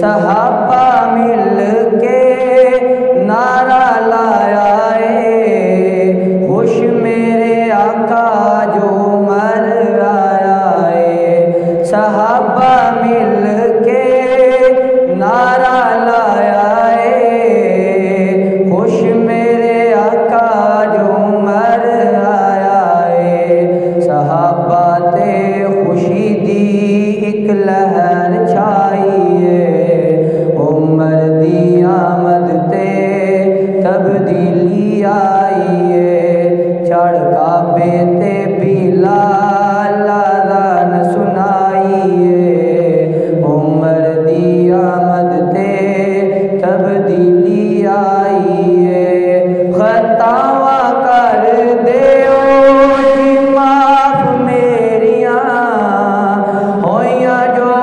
सहाबा मिल के नारा लाया खुश मेरे आका जो मर आया सहाबा मिल के नारा लाया खुश मेरे आका जो मर आया सहाबा ते खुशी दी एक लहर छाई उमर दी आमद ते तब्दीली आई चढ़ काबे ते बिलाल अज़ान सुनाई उमर दी आमद ते तब्दीली आई खतावा कर देओ माफ मेरिया होइया जो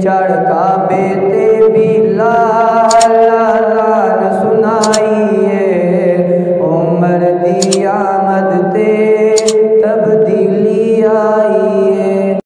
चढ़ काबे ते बिलाल अज़ान सुनाई